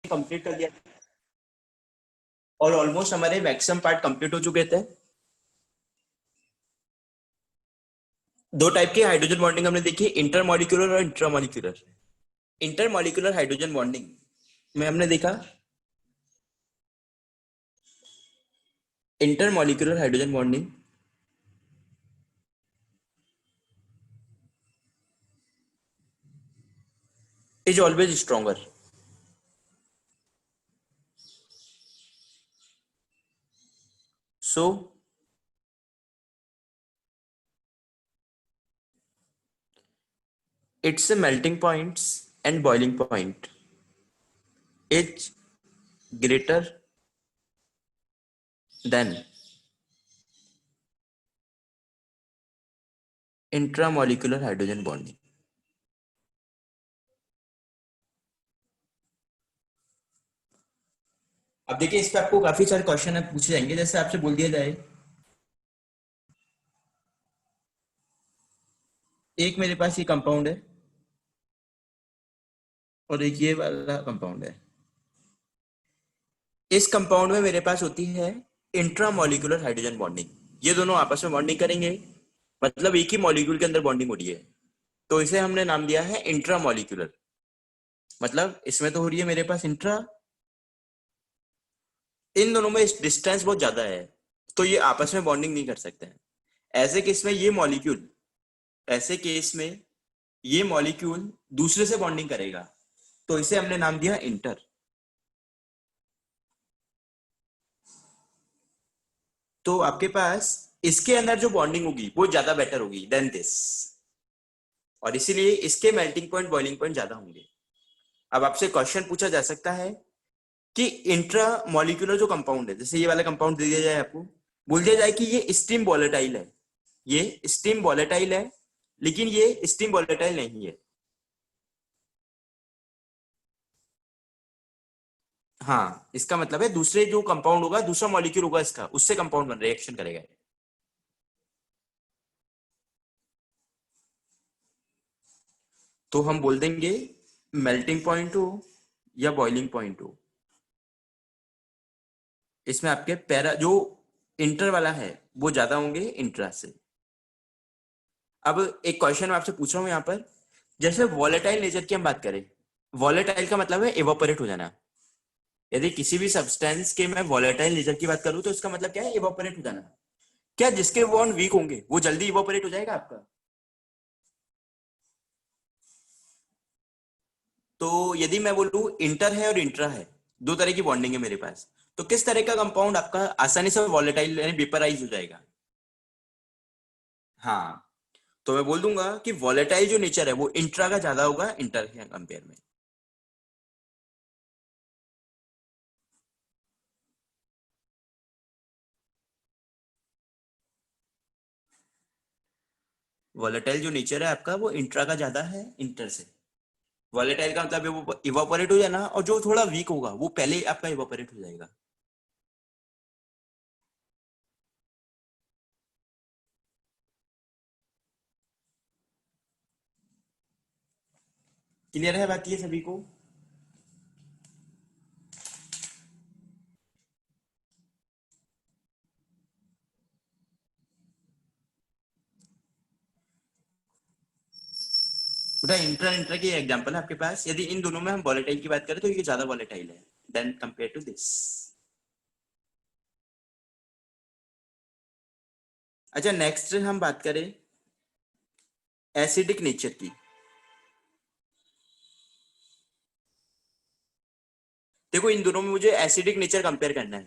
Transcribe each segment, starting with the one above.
Complete कर लिया और ऑलमोस्ट हमारे मैक्सिमम पार्ट कंप्लीट हो चुके थे। दो टाइप की हाइड्रोजन बॉन्डिंग हमने देखी, इंटरमॉलिक्यूलर और इंट्रामॉलिक्यूलर। इंटरमॉलिक्यूलर हाइड्रोजन बॉन्डिंग में हमने देखा intermolecular hydrogen bonding is always stronger. So its melting points and boiling point is greater than intramolecular hydrogen bonding। अब देखिए इस पे आपको काफी सारे क्वेश्चन पूछे जाएंगे। जैसे आपसे बोल दिया जाए एक मेरे पास ये कंपाउंड है और एक ये वाला कंपाउंड है। इस कंपाउंड में मेरे पास होती है इंट्रामॉलिक्यूलर हाइड्रोजन बॉन्डिंग। ये दोनों आपस में बॉन्डिंग करेंगे, मतलब एक ही मॉलिक्यूल के अंदर बॉन्डिंग हो रही है, तो इसे हमने नाम दिया है इंट्रामॉलिक्यूलर। मतलब इसमें तो हो रही है मेरे पास इंट्रा, इन दोनों में डिस्टेंस बहुत ज्यादा है तो ये आपस में बॉन्डिंग नहीं कर सकते हैं। ऐसे केस में ये मॉलिक्यूल ऐसे केस में ये मॉलिक्यूल दूसरे से बॉन्डिंग करेगा, तो इसे हमने नाम दिया इंटर। तो आपके पास इसके अंदर जो बॉन्डिंग होगी वो ज्यादा बेटर होगी देन दिस, और इसीलिए इसके मेल्टिंग पॉइंट बॉइलिंग पॉइंट ज्यादा होंगे। अब आपसे क्वेश्चन पूछा जा सकता है कि इंट्रा मॉलिक्यूलर जो कंपाउंड है, जैसे ये वाला कंपाउंड दे दिया जाए आपको, बोल दिया जाए कि ये स्टीम वॉलेटाइल है, ये स्टीम वॉलेटाइल है, लेकिन ये स्टीम वॉलेटाइल नहीं है। हाँ, इसका मतलब है दूसरे जो कंपाउंड होगा, दूसरा मॉलिक्यूल होगा इसका, उससे कंपाउंड बन रिएक्शन करेगा। तो हम बोल देंगे मेल्टिंग पॉइंट हो या बॉइलिंग पॉइंट हो, इसमें आपके पैरा जो इंटर वाला है वो ज्यादा होंगे इंट्रा से। अब एक क्वेश्चन मैं आपसे पूछ रहा हूं यहाँ पर, जैसे वॉलेटाइल नेचर की हम बात करें, वॉलेटाइल का मतलब है इवापोरेट हो जाना। यदि किसी भी सब्सटेंस के मैं वॉलेटाइल नेचर की बात करूं तो इसका मतलब क्या है, इवापोरेट हो जाना। क्या जिसके बॉन्ड वीक होंगे वो जल्दी इवापोरेट हो जाएगा आपका? तो यदि मैं बोलूं इंटर है और इंट्रा है, दो तरह की बॉन्डिंग है मेरे पास, तो किस तरह का कंपाउंड आपका आसानी से वॉलेटाइल यानी वेपराइज हो जाएगा? हाँ, तो मैं बोल दूंगा कि वॉलेटाइल जो नेचर है वो इंट्रा का ज्यादा होगा इंटर के कंपेयर में। वॉलेटाइल जो नेचर है आपका वो इंट्रा का ज्यादा है इंटर से। वॉलेटाइल का मतलब है वो इवापोरेट हो जाना, और जो थोड़ा वीक होगा वो पहले ही आपका इवापोरेट हो जाएगा। क्लियर है बात ये सभी को? बेटा इंट्रा इंट्रा की एग्जांपल है आपके पास, यदि इन दोनों में हम वॉलेटाइल की बात करें तो ये ज्यादा वॉलेटाइल है देन कंपेयर टू दिस। अच्छा, नेक्स्ट हम बात करें एसिडिक नेचर की। देखो इन दोनों में मुझे एसिडिक नेचर कंपेयर करना है।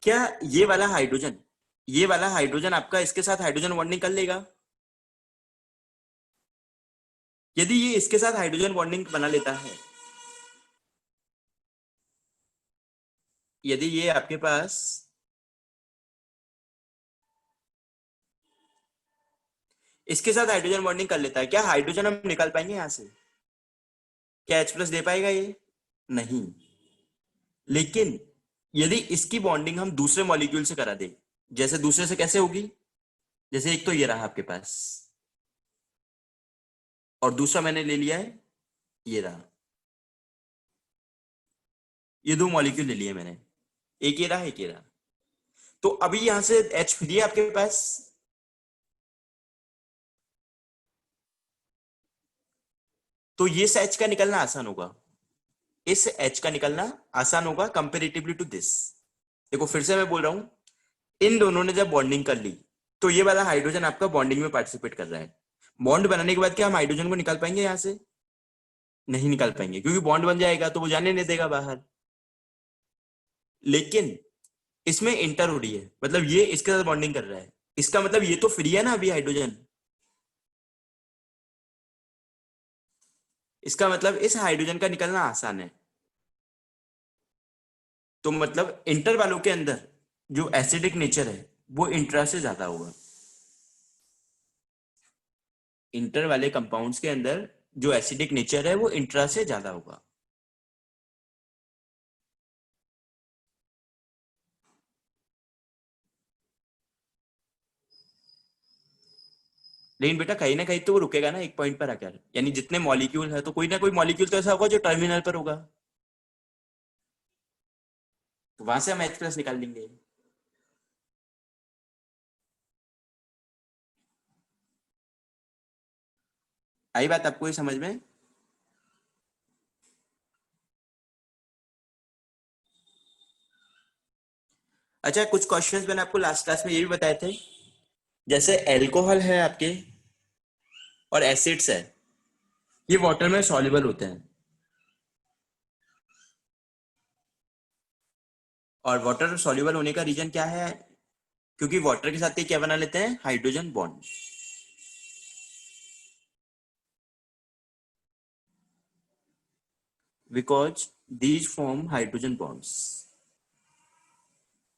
क्या ये वाला हाइड्रोजन आपका इसके साथ हाइड्रोजन बॉन्डिंग कर लेगा? यदि ये इसके साथ हाइड्रोजन बॉन्डिंग बना लेता है, यदि ये आपके पास इसके साथ हाइड्रोजन बॉन्डिंग कर लेता है, क्या हाइड्रोजन हम निकाल पाएंगे यहां से? क्या H प्लस दे पाएगा ये? नहीं। लेकिन यदि इसकी बॉन्डिंग हम दूसरे मॉलिक्यूल से करा दे, जैसे दूसरे से कैसे होगी, जैसे एक तो ये रहा आपके पास और दूसरा मैंने ले लिया है ये रहा, ये दो मॉलिक्यूल ले लिए मैंने, एक ये रहा एक ये रहा। तो अभी यहां से H फ्री है आपके पास, तो ये H का निकलना आसान होगा, इस H का निकलना आसान होगा कंपेरेटिवली टू दिस। देखो फिर से मैं बोल रहा हूं, इन दोनों ने जब बॉन्डिंग कर ली तो ये वाला हाइड्रोजन आपका बॉन्डिंग में पार्टिसिपेट कर रहा है। बॉन्ड बनाने के बाद क्या हम हाइड्रोजन को निकाल पाएंगे यहां से? नहीं निकाल पाएंगे, क्योंकि बॉन्ड बन जाएगा तो वो जाने नहीं देगा बाहर। लेकिन इसमें इंटर हो रही है, मतलब ये इसके साथ बॉन्डिंग कर रहा है, इसका मतलब ये तो फ्री है ना अभी हाइड्रोजन, इसका मतलब इस हाइड्रोजन का निकलना आसान है। तो मतलब इंटर वालों के अंदर जो एसिडिक नेचर है वो इंट्रा से ज्यादा होगा। इंटर वाले कंपाउंड्स के अंदर जो एसिडिक नेचर है वो इंट्रा से ज्यादा होगा। लेकिन बेटा कहीं ना कहीं तो वो रुकेगा ना एक पॉइंट पर आकर, यानी जितने मॉलिक्यूल है तो कोई ना कोई मॉलिक्यूल तो ऐसा होगा जो टर्मिनल पर होगा, तो वहां से हम H प्लस निकाल लेंगे। आई बात आपको ये समझ में? अच्छा, कुछ क्वेश्चंस मैंने आपको लास्ट क्लास में ये भी बताए थे, जैसे एल्कोहल है आपके और एसिड्स है, ये वाटर में सॉल्युबल होते हैं, और वाटर सॉल्युबल होने का रीजन क्या है? क्योंकि वाटर के साथ ये क्या बना लेते हैं, hydrogen bond. Because these form hydrogen bonds,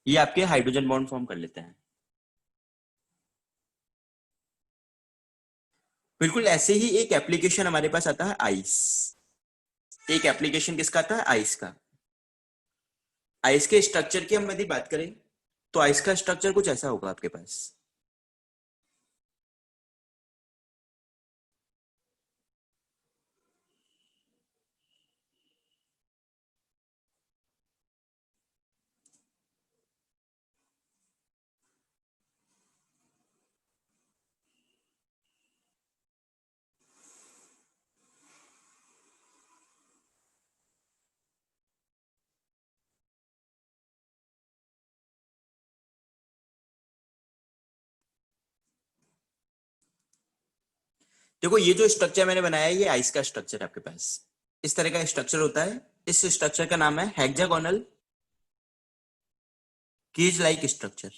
ये आपके हाइड्रोजन बॉन्ड फॉर्म कर लेते हैं। बिल्कुल ऐसे ही एक एप्लीकेशन हमारे पास आता है आइस। एक एप्लीकेशन किसका आता है, आइस का। आइस के स्ट्रक्चर की हम यदि बात करें तो आइस का स्ट्रक्चर कुछ ऐसा होगा आपके पास। देखो ये जो स्ट्रक्चर मैंने बनाया है ये आइस का स्ट्रक्चर है आपके पास, इस तरह का स्ट्रक्चर होता है। इस स्ट्रक्चर का नाम है हेक्सागोनल केज लाइक स्ट्रक्चर।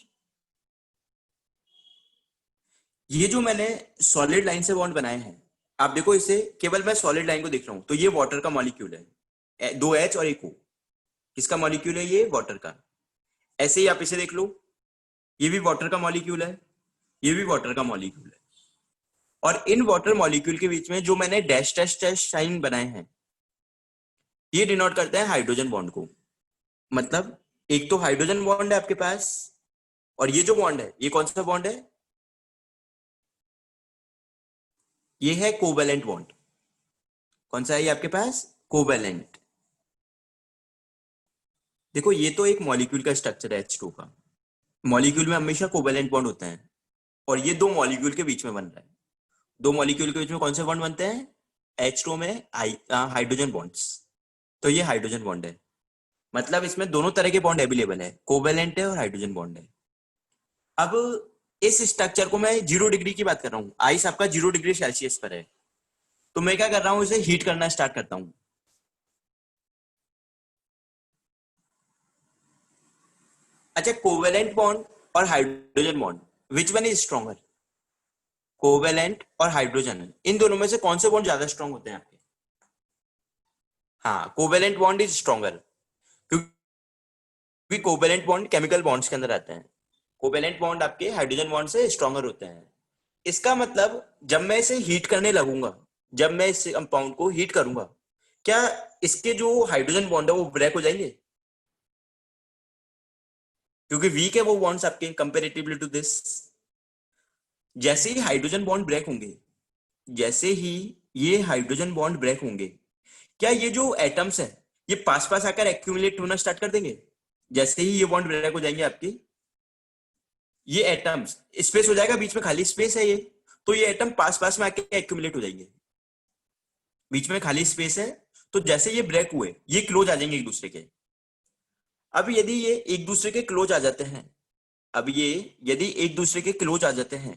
ये जो मैंने सॉलिड लाइन से बॉन्ड बनाए हैं, आप देखो इसे, केवल मैं सॉलिड लाइन को देख रहा हूं तो ये वाटर का मॉलिक्यूल है, दो H और एक O, किसका मॉलिक्यूल है, ये वाटर का। ऐसे ही आप इसे देख लो, ये भी वाटर का मॉलिक्यूल है, ये भी वाटर का मॉलिक्यूल है, और इन वाटर मॉलिक्यूल के बीच में जो मैंने डैश डैश डैश साइन बनाए हैं ये डिनोट करते हैं हाइड्रोजन बॉन्ड को। मतलब एक तो हाइड्रोजन बॉन्ड है आपके पास, और ये जो बॉन्ड है ये कौन सा बॉन्ड है, ये है कोवेलेंट बॉन्ड। कौन सा है ये आपके पास, कोवेलेंट। देखो ये तो एक मॉलिक्यूल का स्ट्रक्चर है H2 का, मॉलिक्यूल में हमेशा कोवेलेंट बॉन्ड होते हैं, और ये दो मॉलिक्यूल के बीच में बन रहा है। दो मॉलिक्यूल के बीच में कौन से बॉन्ड बनते हैं, H2 में हाइड्रोजन बॉन्ड्स, तो ये हाइड्रोजन बॉन्ड है। मतलब इसमें दोनों तरह के बॉन्ड अवेलेबल है, कोवेलेंट है और हाइड्रोजन बॉन्ड है। अब इस स्ट्रक्चर को मैं 0 डिग्री की बात कर रहा हूँ, आइस आपका 0 डिग्री सेल्सियस पर है, तो मैं क्या कर रहा हूँ, इसे हीट करना स्टार्ट करता हूँ। अच्छा, कोवेलेंट बॉन्ड और hydrogen bond, which one is stronger, covalent और हाइड्रोजन, इन दोनों में से कौन से बॉन्ड ज्यादा स्ट्रॉन्ग होते हैं आपके? हाँ, कोवेलेंट बॉन्ड इज स्ट्रॉन्गर, क्योंकि कोवेलेंट बॉन्ड केमिकल बॉन्ड्स के अंदर आते हैं, कोवेलेंट बॉन्ड आपके हाइड्रोजन बॉन्ड से स्ट्रॉन्गर होते हैं। इसका मतलब जब मैं इसे हीट करने लगूंगा, जब मैं इस कंपाउंड को हीट करूंगा, क्या इसके जो हाइड्रोजन बॉन्ड है वो ब्रेक हो जाएंगे? क्योंकि वीक है वो बॉन्ड्स आपके कंपेरेटिवली टू दिस। जैसे ही हाइड्रोजन बॉन्ड ब्रेक होंगे, जैसे ही ये हाइड्रोजन बॉन्ड ब्रेक होंगे, क्या ये जो एटम्स है ये पास पास आकर एक्यूमुलेट होना स्टार्ट कर देंगे। जैसे ही ये बॉन्ड ब्रेक हो जाएंगे आपकी, ये एटम्स, स्पेस हो जाएगा बीच में, खाली स्पेस है ये, तो ये एटम पास पास में आके एक्यूमुलेट हो जाएंगे, बीच में खाली स्पेस है। तो जैसे ये ब्रेक हुए ये क्लोज आ जाएंगे एक दूसरे के। अब यदि ये एक दूसरे के क्लोज आ जाते हैं, अब ये यदि एक दूसरे के क्लोज आ जाते हैं,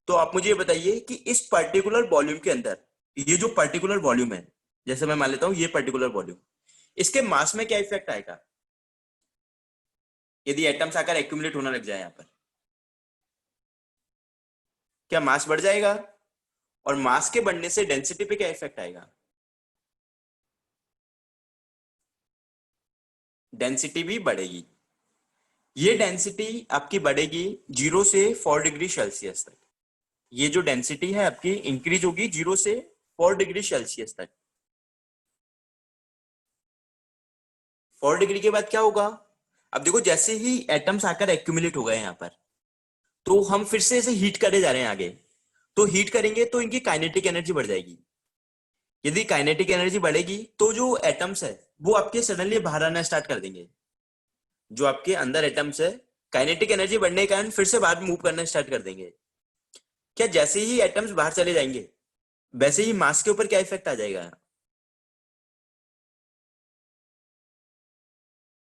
तो आप मुझे ये बताइए कि इस पर्टिकुलर वॉल्यूम के अंदर, ये जो पर्टिकुलर वॉल्यूम है, जैसे मैं मान लेता हूं ये पर्टिकुलर वॉल्यूम, इसके मास में क्या इफेक्ट आएगा यदि एटम्स आकर एक्यूमुलेट होने लग जाए यहाँ पर? क्या मास बढ़ जाएगा? और मास के बढ़ने से डेंसिटी पे क्या इफेक्ट आएगा? डेंसिटी भी बढ़ेगी। ये डेंसिटी आपकी बढ़ेगी 0 से 4 डिग्री सेल्सियस तक। ये जो डेंसिटी है आपकी इंक्रीज होगी 0 से 4 डिग्री सेल्सियस तक। 4 डिग्री के बाद क्या होगा? अब देखो, जैसे ही एटम्स आकर एक्यूमुलेट हो गए यहाँ पर, तो हम फिर से ऐसे हीट करे जा रहे हैं आगे। तो हीट करेंगे तो इनकी काइनेटिक एनर्जी बढ़ जाएगी। यदि काइनेटिक एनर्जी बढ़ेगी तो जो एटम्स है वो आपके सडनली बाहर आना स्टार्ट कर देंगे। जो आपके अंदर एटम्स है, काइनेटिक एनर्जी बढ़ने के कारण फिर से बाहर मूव करना स्टार्ट कर देंगे। क्या जैसे ही एटम्स बाहर चले जाएंगे, वैसे ही मास के ऊपर क्या इफेक्ट आ जाएगा?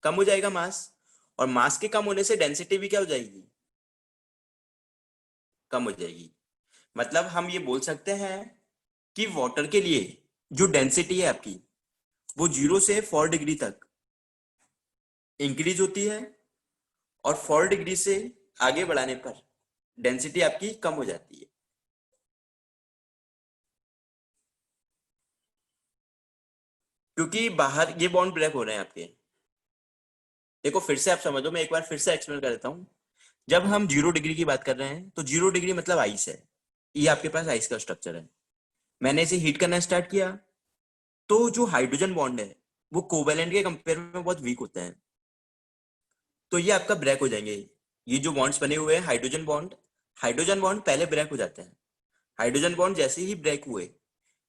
कम हो जाएगा मास। और मास के कम होने से डेंसिटी भी क्या हो जाएगी? कम हो जाएगी। मतलब हम ये बोल सकते हैं कि वाटर के लिए जो डेंसिटी है आपकी, वो 0 से 4 डिग्री तक इंक्रीज होती है, और 4 डिग्री से आगे बढ़ाने पर डेंसिटी आपकी कम हो जाती है। क्योंकि बाहर ये बॉन्ड ब्रेक हो रहे हैं आपके। देखो फिर से आप समझो, मैं एक बार फिर से एक्सप्लेन कर देता हूँ। जब हम 0 डिग्री की बात कर रहे हैं तो 0 डिग्री मतलब आइस है। ये आपके पास आइस का स्ट्रक्चर है। मैंने इसे हीट करना स्टार्ट किया, तो जो हाइड्रोजन बॉन्ड है वो कोवेलेंट के कंपेयर में बहुत वीक होते हैं। तो ये आपका ब्रेक हो जाएंगे। ये जो बॉन्ड्स बने हुए हैं हाइड्रोजन बॉन्ड पहले ब्रेक हो जाते हैं। हाइड्रोजन बॉन्ड जैसे ही ब्रेक हुए,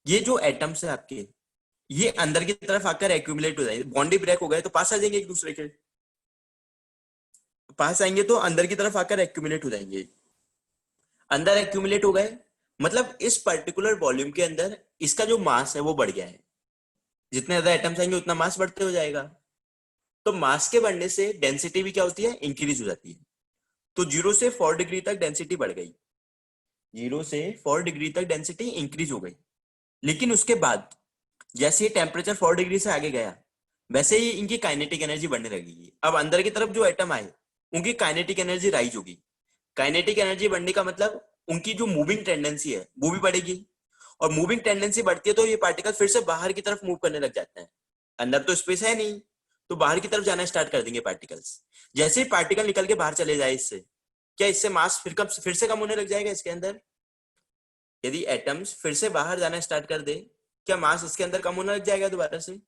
ये जो एटम्स है आपके, ये अंदर की तरफ आकर एक्यूमुलेट हो जाएंगे। बॉन्ड ही ब्रेक हो गए तो पास आ जाएंगे एक दूसरे के। पास आएंगे तो अंदर की तरफ आकर एक्यूमुलेट हो जाएंगे। अंदर एक्यूमुलेट हो गए, मतलब इस पर्टिकुलर वॉल्यूम के अंदर इसका जो मास है वो बढ़ गया है। जितने ज्यादा एटम्स आएंगे उतना मास बढ़ते हो जाएगा। तो मास के बढ़ने से डेंसिटी भी क्या होती है? इंक्रीज हो जाती है। तो 0 से 4 डिग्री तक डेंसिटी बढ़ गई। 0 से 4 डिग्री तक डेंसिटी इंक्रीज हो गई। लेकिन उसके बाद जैसे ही टेम्परेचर 4 डिग्री से आगे गया, वैसे ही इनकी काइनेटिक एनर्जी बढ़ने लगेगी। अब अंदर की तरफ जो एटम आए, उनकी काइनेटिक एनर्जी राइज होगी। काइनेटिक एनर्जी बढ़ने का मतलब उनकी जो मूविंग टेंडेंसी है वो भी बढ़ेगी। और मूविंग टेंडेंसी बढ़ती है तो ये पार्टिकल फिर से बाहर की तरफ मूव करने लग जाते हैं। अंदर तो स्पेस है नहीं, तो बाहर की तरफ जाना स्टार्ट कर देंगे पार्टिकल्स। जैसे ही पार्टिकल निकल के बाहर चले जाए इससे, क्या इससे मास फिर से कम होने लग जाएगा इसके अंदर? यदि एटम्स फिर से बाहर जाना स्टार्ट कर दे, क्या मास इसके अंदर कम होने लग जाएगा दोबारा से?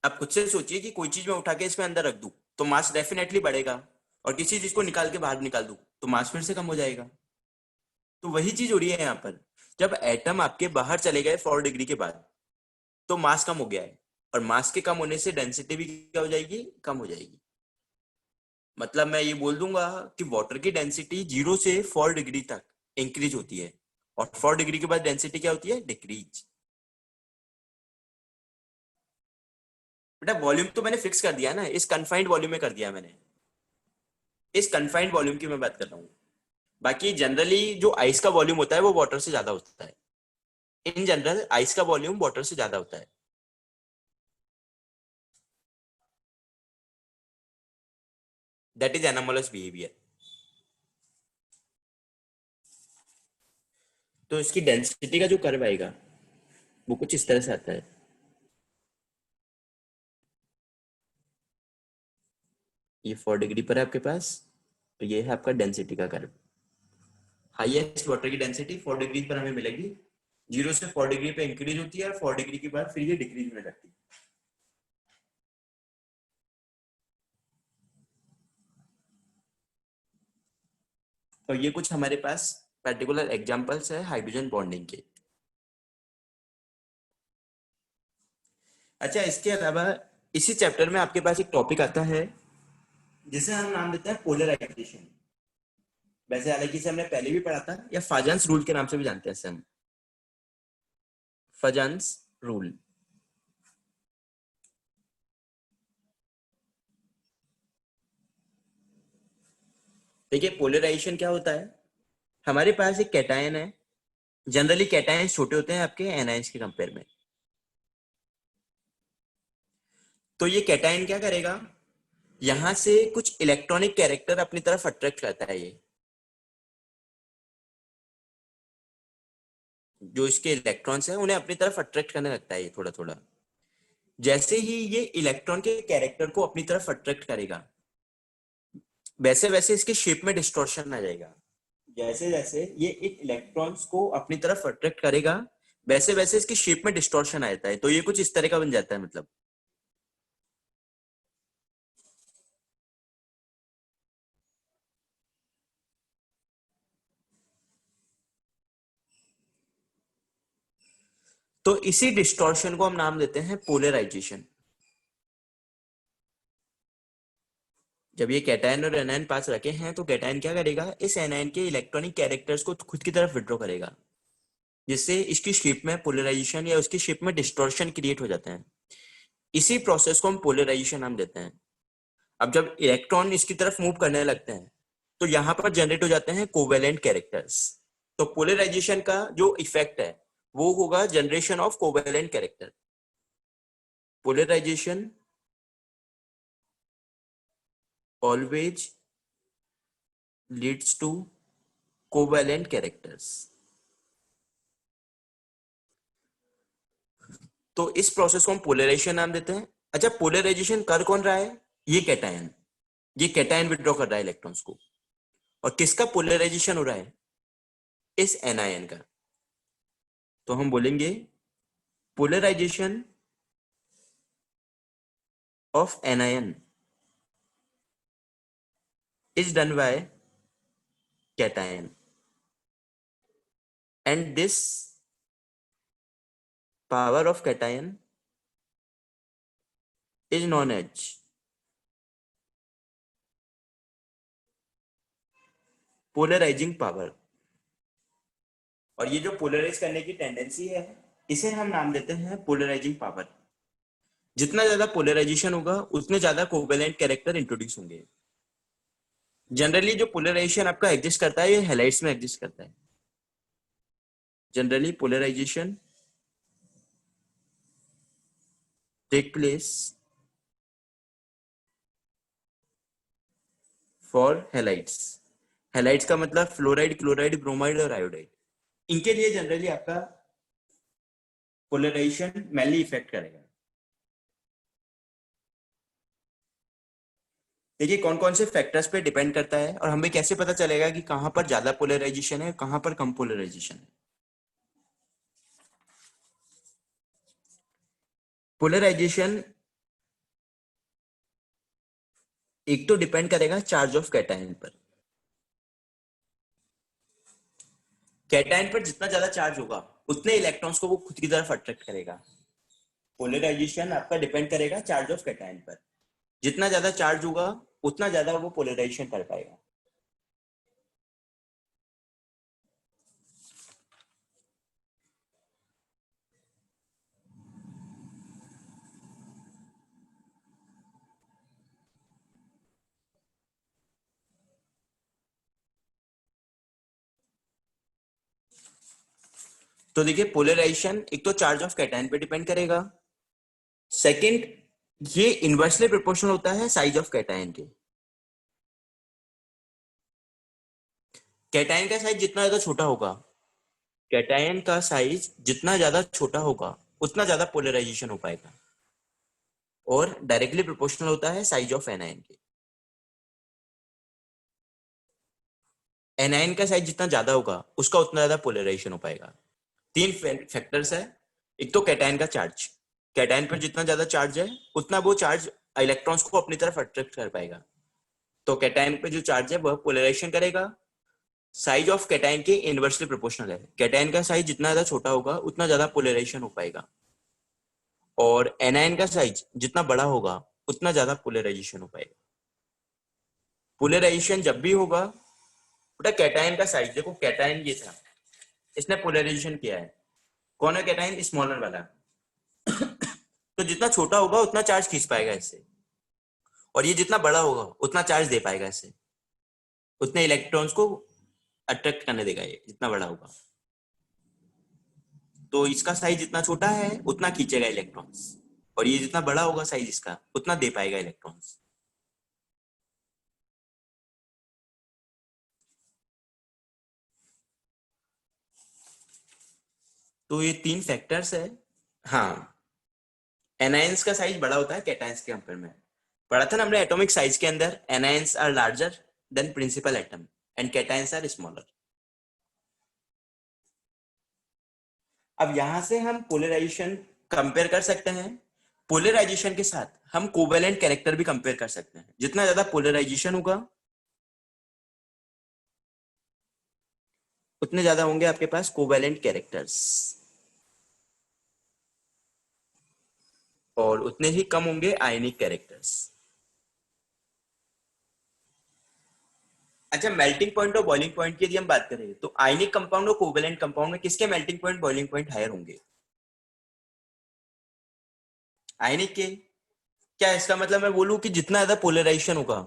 आप खुद से सोचिए कि कोई चीज मैं उठा के इसमें अंदर रख दूं तो मास डेफिनेटली बढ़ेगा, और किसी चीज को निकाल के बाहर निकाल दूं तो मास फिर से कम हो जाएगा। तो वही चीज हो रही है यहाँ पर। जब एटम आपके बाहर चले गए 4 डिग्री के बाद, तो मास कम हो गया है, और मास के कम होने से डेंसिटी भी क्या हो जाएगी? कम हो जाएगी। मतलब मैं ये बोल दूंगा कि वाटर की डेंसिटी 0 से 4 डिग्री तक इंक्रीज होती है, और 4 डिग्री के बाद डेंसिटी क्या होती है? डिक्रीज। बेटा वॉल्यूम तो मैंने फिक्स कर दिया ना, इस कन्फाइंड वॉल्यूम में कर दिया मैंने। इस कन्फाइंड वॉल्यूम की मैं बात कर रहा हूँ। बाकी जनरली जो आइस का वॉल्यूम होता है वो वाटर से ज्यादा होता है। इन जनरल आइस का वॉल्यूम वाटर से ज्यादा होता है। That is anomalous behaviour. तो इसकी डेंसिटी का जो कर्व आएगा वो कुछ इस तरह से आता है। ये 4 डिग्री पर है आपके पास, तो ये है आपका डेंसिटी का कर्व। हाईएस्ट वाटर की डेंसिटी 4 डिग्री पर हमें मिलेगी। 0 से 4 डिग्री पे इंक्रीज होती है, और 4 डिग्री के बाद फिर ये डिक्रीज होने लगती है। तो ये कुछ हमारे पास पर्टिकुलर एग्जांपल्स है हाइड्रोजन बॉन्डिंग के। अच्छा, इसके अलावा इसी चैप्टर में आपके पास एक टॉपिक आता है जिसे हम नाम देते हैं पोलराइजेशन। वैसे हालांकि इसे हमने पहले भी पढ़ा था, या फाजन्स रूल के नाम से भी जानते हैं इसे हम, फाजन्स रूल। देखिए पोलराइजेशन क्या होता है। हमारे पास एक कैटायन है, जनरली कैटायन छोटे होते हैं आपके एनायंस के कंपेयर में। तो ये कैटायन क्या करेगा, यहां से कुछ इलेक्ट्रॉनिक कैरेक्टर अपनी तरफ अट्रैक्ट करता है। ये जो इसके इलेक्ट्रॉन्स हैं उन्हें अपनी तरफ अट्रैक्ट करने लगता है ये थोड़ा थोड़ा। जैसे ही ये इलेक्ट्रॉन के कैरेक्टर को अपनी तरफ अट्रैक्ट करेगा, वैसे वैसे इसके शेप में डिस्टॉर्शन आ जाएगा। जैसे जैसे ये एक इलेक्ट्रॉन्स को अपनी तरफ अट्रैक्ट करेगा, वैसे वैसे इसकी शेप में डिस्टॉर्शन आ जाता है। तो ये कुछ इस तरह का बन जाता है मतलब। तो इसी डिस्टॉर्शन को हम नाम देते हैं पोलराइजेशन। जब ये कैटायन और एनायन पास रखे हैं तो कैटायन क्या करेगा, इस एनायन के इलेक्ट्रॉनिक कैरेक्टर्स को खुद की तरफ विड्रॉ करेगा, जिससे इसकी शेप में पोलराइजेशन या उसकी शेप में डिस्टॉर्शन क्रिएट हो जाता है। इसी प्रोसेस को हम पोलराइजेशन नाम देते हैं। अब जब इलेक्ट्रॉन इसकी तरफ मूव करने लगते हैं तो यहां पर जनरेट हो जाते हैं कोवेलेंट कैरेक्टर्स। तो पोलराइजेशन का जो इफेक्ट है वो होगा generation of covalent character. Polarization always leads to covalent characters. तो इस प्रोसेस को हम पोलराइजेशन नाम देते हैं। अच्छा, पोलराइजेशन कर कौन रहा है, ये कैटायन। ये कैटायन विड्रॉ कर रहा है इलेक्ट्रॉन्स को। और किसका पोलराइजेशन हो रहा है, इस एनायन का। तो हम बोलेंगे polarization of anion is done by cation, and this power of cation is known as polarizing power. और ये जो पोलराइज करने की टेंडेंसी है इसे हम नाम देते हैं पोलराइजिंग पावर। जितना ज्यादा पोलराइजेशन होगा उतने ज्यादा कोवेलेंट कैरेक्टर इंट्रोड्यूस होंगे। जनरली जो पोलराइजेशन आपका एग्जिस्ट करता है ये हैलाइड्स में एग्जिस्ट करता है। Generally polarization take place for halides. Halides का मतलब फ्लोराइड, क्लोराइड, ब्रोमाइड और आयोडाइड। इनके लिए जनरली आपका पोलराइजेशन मेनली इफेक्ट करेगा। देखिए कौन कौन से फैक्टर्स पे डिपेंड करता है और हमें कैसे पता चलेगा कि कहां पर ज्यादा पोलराइजेशन है, कहां पर कम पोलराइजेशन है। पोलराइजेशन एक तो डिपेंड करेगा चार्ज ऑफ कैटायन पर। कैटायन पर जितना ज्यादा चार्ज होगा उतने इलेक्ट्रॉन्स को वो खुद की तरफ अट्रैक्ट करेगा। पोलराइजेशन आपका डिपेंड करेगा चार्ज ऑफ कैटायन पर। जितना ज्यादा चार्ज होगा उतना ज्यादा वो पोलराइजेशन कर पाएगा। तो देखिए पोलराइजेशन एक तो चार्ज ऑफ कैटायन पे डिपेंड करेगा। सेकंड, ये इनवर्सली प्रोपोर्शनल होता है साइज ऑफ कैटायन के। कैटायन का साइज जितना ज्यादा छोटा होगा, कैटायन का साइज जितना ज्यादा छोटा होगा उतना ज्यादा पोलराइजेशन हो पाएगा। और डायरेक्टली प्रोपोर्शनल होता है साइज ऑफ एनायन के। एनायन का साइज जितना ज्यादा होगा उसका उतना ज्यादा पोलराइजेशन हो पाएगा। तीन फैक्टर्स है। एक तो कैटायन का चार्ज, कैटायन पर जितना ज्यादा चार्ज है उतना वो चार्ज इलेक्ट्रॉन्स को अपनी तरफ अट्रैक्ट कर पाएगा। तो कैटायन पे जो चार्ज है वह पोलराइजेशन करेगा। साइज ऑफ कैटायन के इनवर्सली प्रोपोर्शनल है। कैटायन का साइज जितना ज्यादा छोटा होगा उतना ज्यादा पोलराइजेशन हो पाएगा। और एनायन का साइज जितना बड़ा होगा उतना ज्यादा पोलराइजेशन हो पाएगा। पोलराइजेशन जब भी होगा, बेटा कैटायन का साइज देखो, कैटायन ये था, इसने पोलराइजेशन किया है, कौन है कैटायन? स्मॉलर वाला। तो जितना छोटा होगा उतना चार्ज खींच पाएगा इससे, और ये जितना बड़ा होगा उतना चार्ज दे पाएगा इससे, उतने इलेक्ट्रॉन्स को अट्रैक्ट करने देगा ये जितना बड़ा होगा। तो इसका साइज जितना छोटा है उतना खींचेगा इलेक्ट्रॉन्स, और ये जितना बड़ा होगा साइज इसका उतना दे पाएगा इलेक्ट्रॉन्स। तो ये 3 फैक्टर्स है। हाँ, एनायंस का साइज बड़ा होता है कैटायंस के कंपेयर में। पढ़ा था ना हमने एटॉमिक साइज के अंदर, anions are larger than principal atom and cations are smaller. अब यहां से हम पोलराइजेशन कंपेयर कर सकते हैं। पोलराइजेशन के साथ हम कोवेलेंट कैरेक्टर भी कंपेयर कर सकते हैं। जितना ज्यादा पोलराइजेशन होगा उतने ज्यादा होंगे आपके पास कोवेलेंट कैरेक्टर्स, और उतने ही कम होंगे आयनिक कैरेक्टर्स। अच्छा, मेल्टिंग पॉइंट और बॉइलिंग पॉइंट की यदि हम बात करें तो आयनिक कंपाउंड और कोवेलेंट कंपाउंड में किसके melting point boiling point higher होंगे? आयनिक के। क्या इसका मतलब मैं बोलूं कि जितना ज्यादा पोलराइजेशन होगा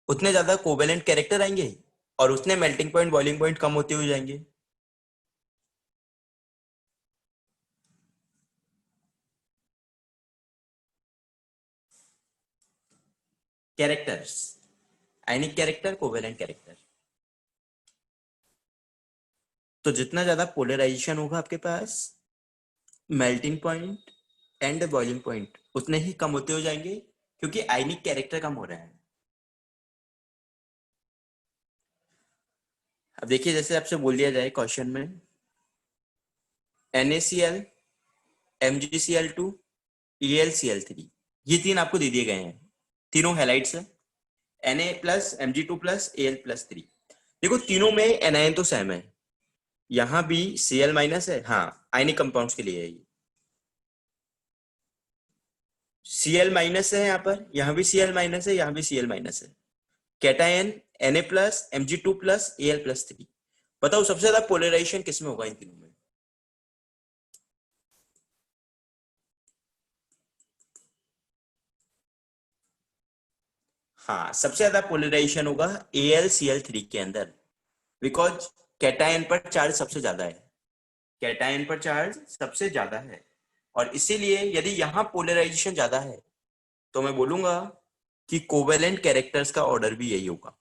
उतने ज्यादा कोवेलेंट कैरेक्टर आएंगे और उतने मेल्टिंग पॉइंट बॉइलिंग पॉइंट कम होते हुए जाएंगे? Characters, ionic character, covalent character. तो जितना ज्यादा पोलराइजेशन होगा आपके पास, melting point and boiling point उतने ही कम होते हो जाएंगे, क्योंकि आयनिक कैरेक्टर कम हो रहा है। अब देखिए, जैसे आपसे बोल दिया जाए क्वेश्चन में, NaCl, MgCl2, ElCl3, ये 3 आपको दे दिए गए हैं, तीनों हैलाइड्स है, Na plus Mg2 plus Al+3। देखो तीनों में एनायन तो सेम है, यहाँ भी Cl माइनस है, हाँ आयनिक कंपाउंड्स के लिए है ये। Cl माइनस है यहाँ पर, यहाँ भी Cl माइनस है, यहाँ भी Cl माइनस है। Cation Na plus Mg2 plus Al+3। बताओ सबसे ज्यादा पोलराइजेशन किसमें होगा इन तीनों में? हाँ, सबसे ज्यादा पोलराइजेशन होगा AlCl3 के अंदर, बिकॉज कैटायन पर चार्ज सबसे ज्यादा है, कैटायन पर चार्ज सबसे ज्यादा है, और इसीलिए यदि यहाँ पोलराइजेशन ज्यादा है तो मैं बोलूंगा कि कोवेलेंट कैरेक्टर्स का ऑर्डर भी यही होगा।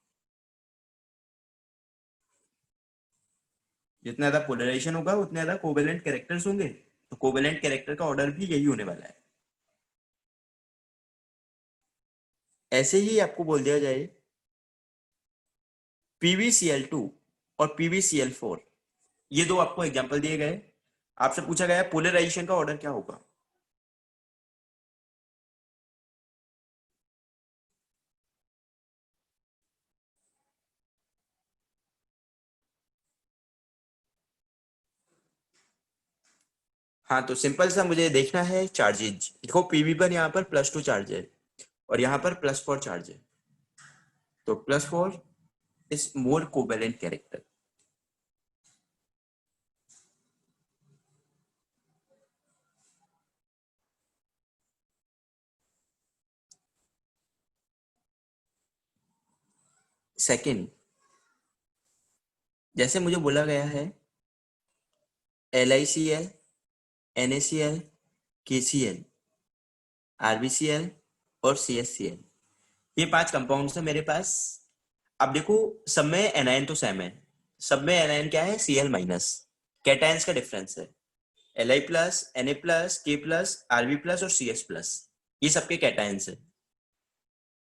जितना ज्यादा पोलराइजेशन होगा उतने ज्यादा कोवेलेंट कैरेक्टर्स होंगे, तो कोवेलेंट कैरेक्टर का ऑर्डर भी यही होने वाला है। ऐसे ही आपको बोल दिया जाए PbCl2 और PbCl4, ये दो आपको एग्जांपल दिए गए, आपसे पूछा गया पोलराइजेशन का ऑर्डर क्या होगा? हाँ, तो सिंपल सा मुझे देखना है चार्जेज। देखो पीवी पर यहाँ पर +2 चार्ज है और यहाँ पर +4 चार्ज है, तो +4 is more covalent character. Second, जैसे मुझे बोला गया है LiCl, NaCl, KCl, RbCl और CsCl, ये 5 कंपाउंड्स है मेरे पास। अब देखो सब में एनायन तो सेम है, सब में एनायन क्या है? Cl minus. कैटायंस का डिफरेंस है Li plus, Na plus, K plus, Rb plus और Cs प्लस, ये सबके कैटायंस है।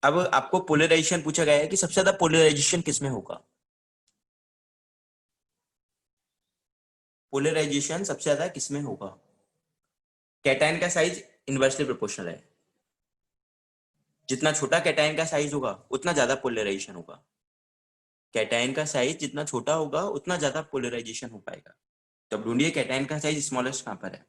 अब आपको पोलराइजेशन पूछा गया है कि सबसे ज्यादा पोलराइजेशन किसमें होगा? पोलराइजेशन सबसे ज्यादा किसमें होगा? कैटायन का साइज इनवर्सली प्रोपोर्शनल है, जितना छोटा कैटायन का साइज होगा उतना ज्यादा पोलराइजेशन होगा। कैटायन का साइज जितना छोटा होगा उतना ज्यादा पोलराइजेशन हो पाएगा। तो अब ढूंढिए कैटायन का साइज स्मॉलेस्ट कहां पर है?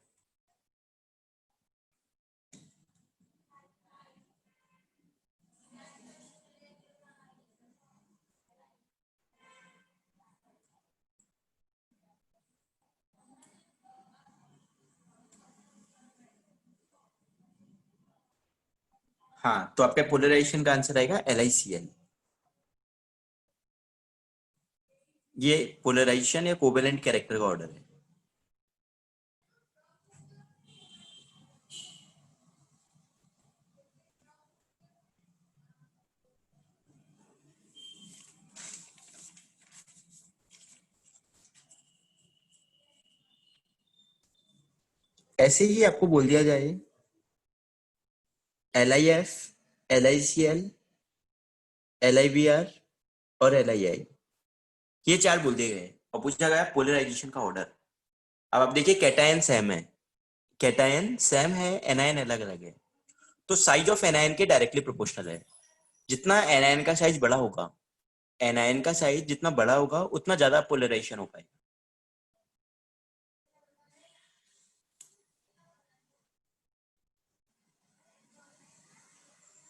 हाँ, तो आपका पोलराइजेशन का आंसर आएगा LiCl। ये पोलराइजेशन या कोवेलेंट कैरेक्टर का ऑर्डर है। ऐसे ही आपको बोल दिया जाए LiF, LiCl, LiBr और LiI, ये चार बोल दिए गए और पूछा गया पोलराइजेशन का ऑर्डर। अब आप देखिए कैटायन सेम है, कैटायन सेम है, एनायन अलग अलग है, तो साइज ऑफ एनायन के डायरेक्टली प्रोपोर्शनल है। जितना एनायन का साइज बड़ा होगा, एनायन का साइज जितना बड़ा होगा उतना ज्यादा पोलराइजेशन हो पाएगा।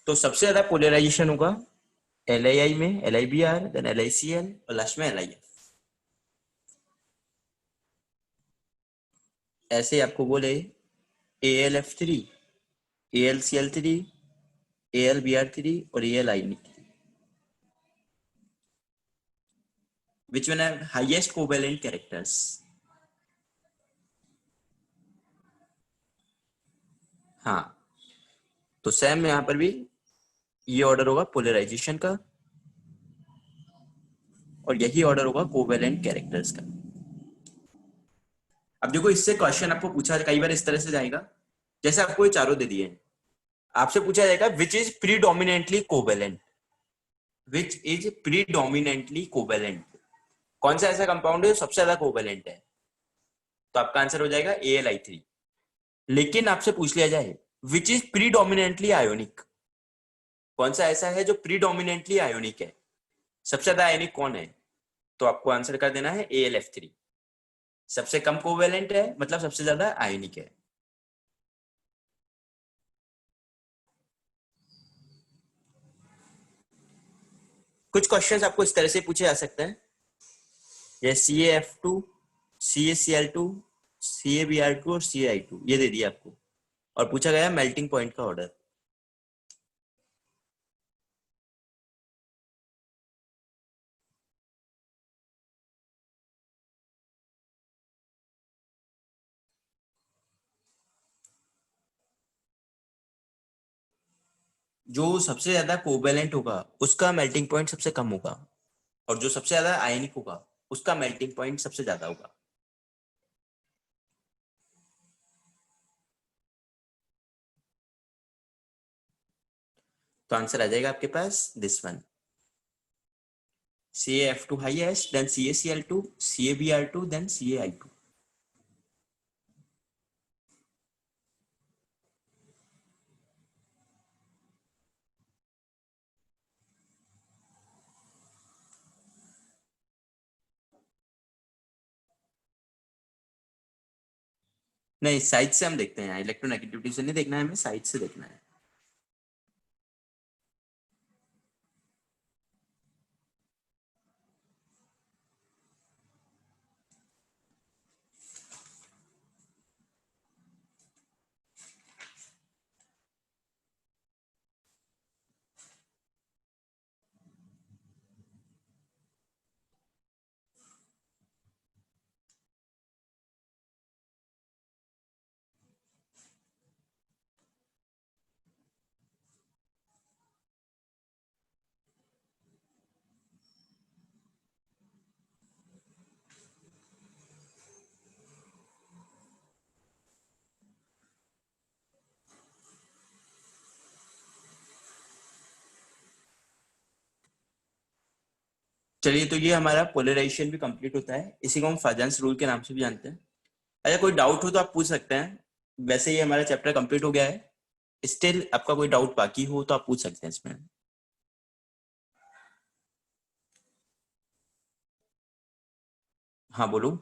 तो सबसे ज्यादा पोलराइजेशन होगा LiI में, LiBr, देन LiCl और लास्ट में LiF। ऐसे आपको बोले AlF3, AlCl3, AlBr3 और AlI3, which one have highest covalent characters? हाँ, तो सेम यहाँ पर भी ये ऑर्डर होगा पोलराइजेशन का और यही ऑर्डर होगा कोवेलेंट कैरेक्टर्स का। अब देखो इससे क्वेश्चन आपको पूछा कई बार इस तरह से जाएगा, जैसे आपको ये चारों दे दिए हैं, आपसे पूछा जाएगा which is predominantly covalent, which is predominantly covalent, कौन सा ऐसा कंपाउंड है जो सबसे ज्यादा कोवेलेंट है, तो आपका आंसर हो जाएगा AlI3। लेकिन आपसे पूछ लिया जाए विच इज प्रीडोमिनेंटली आयोनिक, कौन सा ऐसा है जो प्रीडोमिनेंटली आयोनिक है, सबसे ज्यादा आयोनिक कौन है, तो आपको आंसर कर देना है AlF3। सबसे कम कोवेलेंट है मतलब सबसे ज्यादा आयोनिक है। कुछ क्वेश्चंस आपको इस तरह से पूछे जा सकते हैं, ये CaF2, CaCl2, CaBr2 और CaI2 ये दे दिया आपको, और पूछा गया मेल्टिंग पॉइंट का ऑर्डर। जो सबसे ज्यादा कोवेलेंट होगा उसका मेल्टिंग पॉइंट सबसे कम होगा, और जो सबसे ज्यादा आयनिक होगा उसका मेल्टिंग पॉइंट सबसे ज्यादा होगा। तो आंसर आ जाएगा आपके पास this one, CaF2 highest, then CaCl2, CaBr2, then CaI2। नहीं, साइड से हम देखते हैं, इलेक्ट्रोनेगेटिविटी से नहीं देखना है, हमें साइड से देखना है। चलिए, तो ये हमारा पोलराइजेशन भी कंप्लीट होता है, इसी को हम फाजन्स रूल के नाम से भी जानते हैं। अगर कोई डाउट हो तो आप पूछ सकते हैं, वैसे ये हमारा चैप्टर कंप्लीट हो गया है। स्टिल आपका कोई डाउट बाकी हो तो आप पूछ सकते हैं इसमें। हाँ बोलो।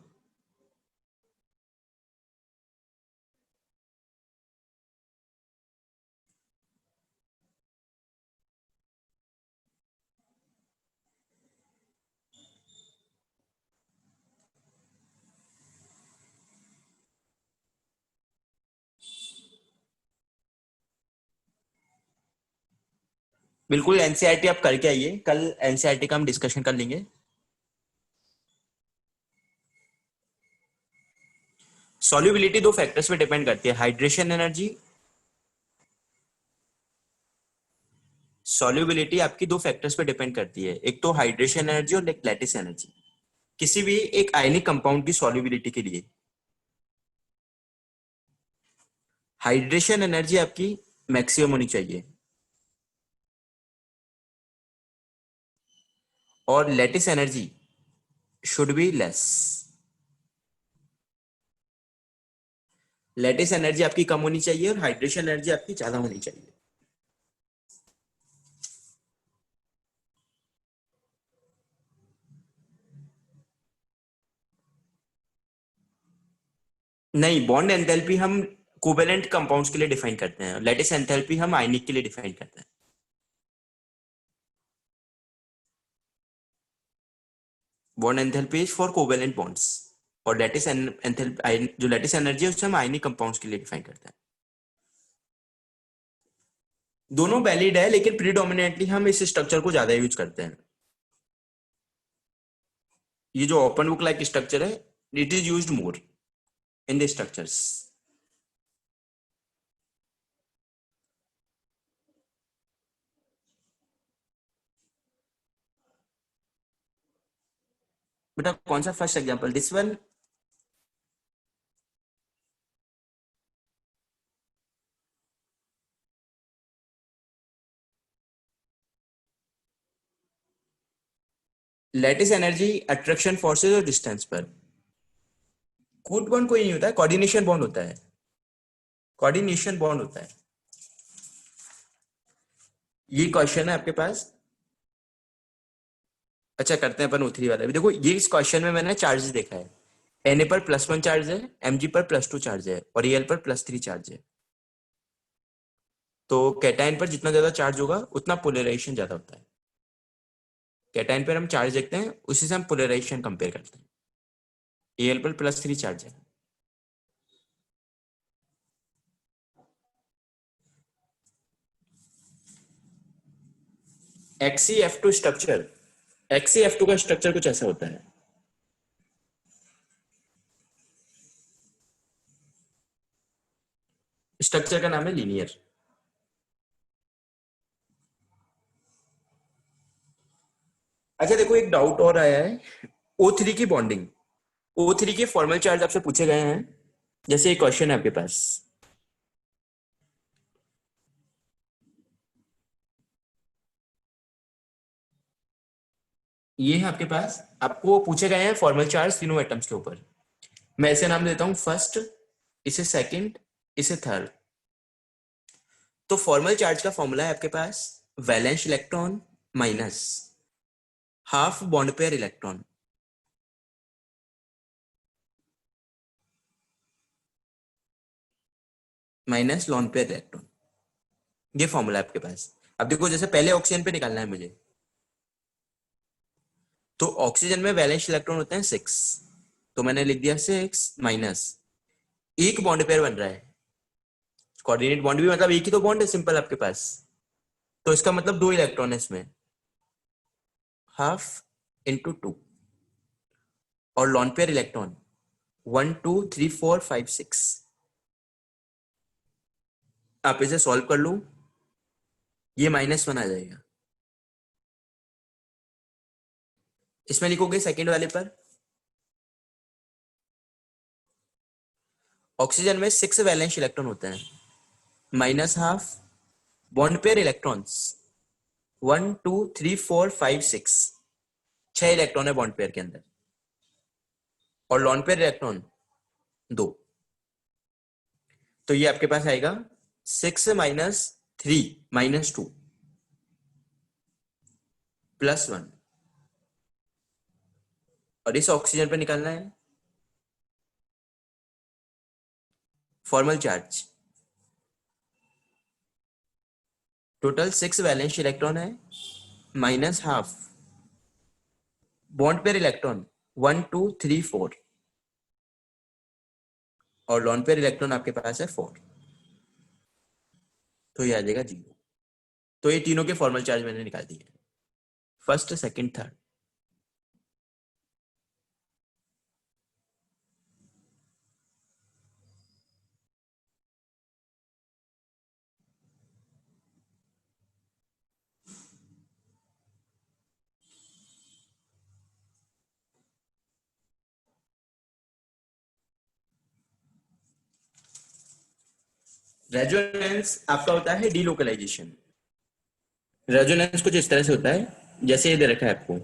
बिल्कुल एनसीईआरटी आप करके आइए, कल एनसीईआरटी का हम डिस्कशन कर लेंगे। सॉल्युबिलिटी दो फैक्टर्स पे डिपेंड करती है, हाइड्रेशन एनर्जी। सॉल्युबिलिटी आपकी दो फैक्टर्स पे डिपेंड करती है, एक तो हाइड्रेशन एनर्जी और एक लैटिस एनर्जी, किसी भी एक आयनिक कंपाउंड की सॉल्युबिलिटी के लिए। हाइड्रेशन एनर्जी आपकी मैक्सिमम होनी चाहिए और lattice energy should be less. Lattice energy आपकी कम होनी चाहिए और हाइड्रेशन एनर्जी आपकी ज्यादा होनी चाहिए। नहीं, बॉन्ड एंथैल्पी हम कोवेलेंट कंपाउंड्स के लिए डिफाइन करते हैं, लैटिस एंथैल्पी हम आयनिक के लिए डिफाइन करते हैं। Bond enthalpy is for covalent bonds और लैटिस एंथैल्पी, जो लैटिस एनर्जी है उसे हम आयनिक कंपाउंड्स के लिए डिफाइन करते हैं। दोनों वैलिड है, लेकिन प्रीडोमिनेटली हम इस स्ट्रक्चर को ज्यादा यूज करते हैं। ये जो ओपन बुक लाइक स्ट्रक्चर है, it is used more in the structures. बेटा कौन सा first example, this one? Lattice energy attraction forces और डिस्टेंस पर। कूट बॉन्ड कोई नहीं होता है, कोऑर्डिनेशन बॉन्ड होता है, कोऑर्डिनेशन बॉन्ड होता है। ये क्वेश्चन है आपके पास। अच्छा करते हैं अपन O3 वाला भी। देखो ये इस क्वेश्चन में मैंने चार्जेस देखा है, Na पर +1 चार्ज है, Mg पर +2 चार्ज है और Al पर +3 चार्ज है। तो कैटायन पर जितना ज्यादा चार्ज होगा उतना पोलराइजेशन ज्यादा होता है। कैटायन पर हम चार्ज देखते हैं, उसी से हम पोलराइजेशन कंपेयर करते हैं। Al पर +3 चार्ज है। XeF2 स्ट्रक्चर, XeF2 का स्ट्रक्चर कुछ ऐसा होता है। स्ट्रक्चर का नाम है लीनियर। अच्छा देखो एक डाउट और आया है, O3 की बॉन्डिंग। O3 के फॉर्मल चार्ज आपसे पूछे गए हैं, जैसे एक क्वेश्चन है आपके पास, ये है आपके पास, आपको पूछे गए हैं फॉर्मल चार्ज तीनों एटम्स के ऊपर। मैं ऐसे नाम देता हूं, फर्स्ट, इसे सेकंड, इसे थर्ड। तो फॉर्मल चार्ज का फॉर्मूला है आपके पास, valence electron minus half bond pair electron minus lone pair electron. ये फॉर्मूला है आपके पास। अब देखो जैसे पहले ऑक्सीजन पे निकालना है मुझे, तो ऑक्सीजन में वैलेंस इलेक्ट्रॉन होते हैं 6, तो मैंने लिख दिया 6 माइनस, एक बॉन्ड पेयर बन रहा है, कोऑर्डिनेट बॉन्ड भी मतलब एक ही तो बॉन्ड है सिंपल आपके पास, तो इसका मतलब 2 इलेक्ट्रॉन है इसमें, हाफ इंटू 2। और लॉन पेयर इलेक्ट्रॉन 1 2 3 4 5 6। आप इसे सॉल्व कर लो, ये -1 आ जाएगा। इसमें लिखोगे सेकंड वाले पर, ऑक्सीजन में 6 वैलेंस इलेक्ट्रॉन होते हैं, minus half bond pair electrons 1 2 3 4 5 6, 6 electron है बॉन्ड पेयर के अंदर, और लॉन पेयर इलेक्ट्रॉन 2। तो ये आपके पास आएगा 6 माइनस 3 माइनस 2 +1। और इस ऑक्सीजन पे निकालना है formal charge. Total 6 valence electron है, minus half bond pair electron 1 2 3 4, और लॉन पेयर इलेक्ट्रॉन आपके पास है 4, तो ये आ जाएगा 0। तो ये तीनों के फॉर्मल चार्ज मैंने निकाल दिए, फर्स्ट, सेकंड, थर्ड। रेजोनेंस आपका होता है डीलोकलाइजेशन। रेजोनेंस कुछ इस तरह से होता है, जैसे ये दे रखा है आपको,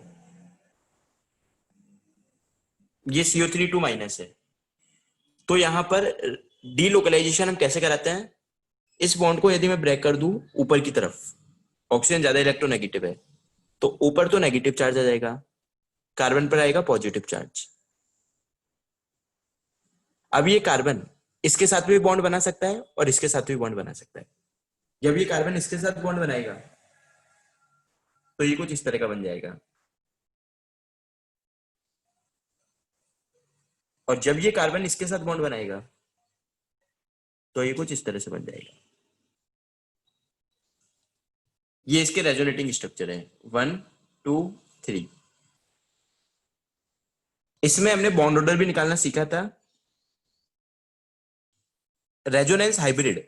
ये CO3 2- है। तो यहां पर डीलोकलाइजेशन हम कैसे कराते हैं, इस बॉन्ड को यदि मैं ब्रेक कर दूं ऊपर की तरफ, ऑक्सीजन ज्यादा इलेक्ट्रोनेगेटिव है, तो ऊपर तो नेगेटिव चार्ज आ जाएगा, कार्बन पर आएगा पॉजिटिव चार्ज। अब ये कार्बन इसके साथ भी बॉन्ड बना सकता है और इसके साथ भी बॉन्ड बना सकता है। जब ये कार्बन इसके साथ बॉन्ड बनाएगा तो ये कुछ इस तरह का बन जाएगा, और जब ये कार्बन इसके साथ बॉन्ड बनाएगा तो ये कुछ इस तरह से बन जाएगा। ये इसके रेजोनेटिंग स्ट्रक्चर है, 1 2 3। इसमें हमने बॉन्ड ऑर्डर भी निकालना सीखा था। रेजोनेंस हाइब्रिड,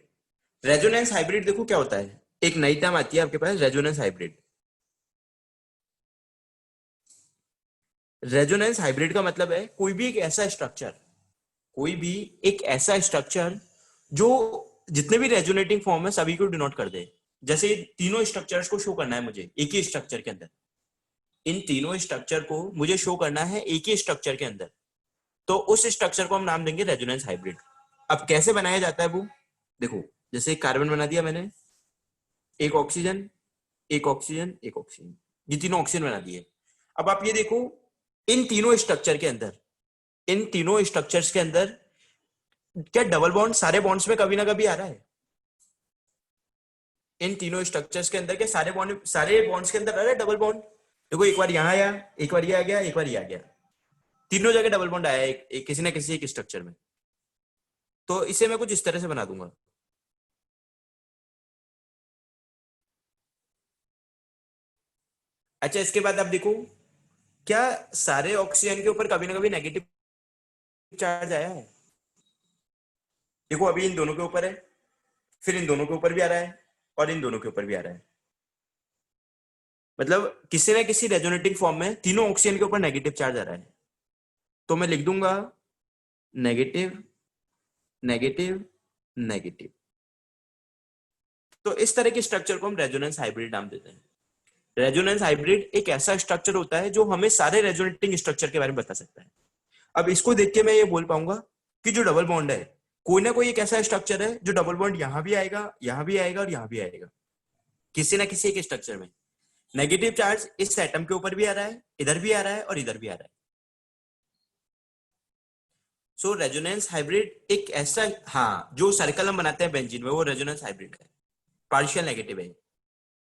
रेजोनेंस हाइब्रिड देखो क्या होता है, एक नई टर्म आती है आपके पास, रेजोनेंस हाइब्रिड। रेजोनेंस हाइब्रिड का मतलब है कोई भी एक ऐसा स्ट्रक्चर, कोई भी एक ऐसा स्ट्रक्चर जो जितने भी रेजोनेटिंग फॉर्म है सभी को डिनोट कर दे। जैसे तीनों स्ट्रक्चर्स को शो करना है मुझे एक ही स्ट्रक्चर के अंदर, इन तीनों स्ट्रक्चर को मुझे शो करना है एक ही स्ट्रक्चर के अंदर, तो उस स्ट्रक्चर को हम नाम देंगे रेजोनेंस हाइब्रिड। अब कैसे बनाया जाता है वो देखो, जैसे कार्बन बना दिया मैंने, एक ऑक्सीजन, एक ऑक्सीजन, एक ऑक्सीजन, ये तीनों ऑक्सीजन बना दिए। अब आप ये देखो, इन तीनों स्ट्रक्चर के अंदर, इन तीनों स्ट्रक्चर्स के अंदर क्या डबल बॉन्ड सारे बॉन्ड्स में कभी ना कभी आ रहा है? इन तीनों स्ट्रक्चर्स के अंदर क्या सारे बॉन्ड्स के अंदर आ रहा है डबल बॉन्ड? देखो एक बार यहां आया, एक बार ये आ गया, एक बार ये आ गया, तीनों जगह डबल बॉन्ड आया किसी ना किसी एक स्ट्रक्चर में। तो इसे मैं कुछ इस तरह से बना दूंगा। अच्छा, इसके बाद आप देखो, क्या सारे ऑक्सीजन के ऊपर कभी ना कभी नेगेटिव चार्ज आया है? देखो अभी इन दोनों के ऊपर है, फिर इन दोनों के ऊपर भी आ रहा है, और इन दोनों के ऊपर भी आ रहा है। मतलब किसी ना किसी रेजोनेटिंग फॉर्म में तीनों ऑक्सीजन के ऊपर नेगेटिव चार्ज आ रहा है। तो मैं लिख दूंगा नेगेटिव, नेगेटिव, नेगेटिव। तो इस तरह के स्ट्रक्चर को हम रेजोनेंस हाइब्रिड नाम देते हैं। रेजोनेंस हाइब्रिड एक ऐसा स्ट्रक्चर होता है जो हमें सारे रेजोनेटिंग स्ट्रक्चर के बारे में बता सकता है। अब इसको देख के मैं ये बोल पाऊंगा कि जो डबल बॉन्ड है, कोई ना कोई एक ऐसा स्ट्रक्चर है जो डबल बॉन्ड यहां भी आएगा, यहां भी आएगा और यहां भी आएगा, किसी ना किसी एक स्ट्रक्चर में। नेगेटिव चार्ज इस एटम के ऊपर भी आ रहा है, इधर भी आ रहा है और इधर भी आ रहा है। सो रेजोनेंस हाइब्रिड एक ऐसा, हाँ, जो सर्कल हम बनाते हैं बेंजीन में वो रेजोनेंस हाइब्रिड है। पार्शियल नेगेटिव है,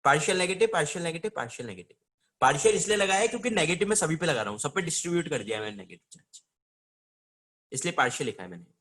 partial negative, partial negative, partial negative. Partial इसलिए लगाया है क्योंकि नेगेटिव में सभी पे लगा रहा हूं, सब पे डिस्ट्रीब्यूट कर दिया मैंने नेगेटिव चार्ज, इसलिए पार्शियल लिखा है मैंने।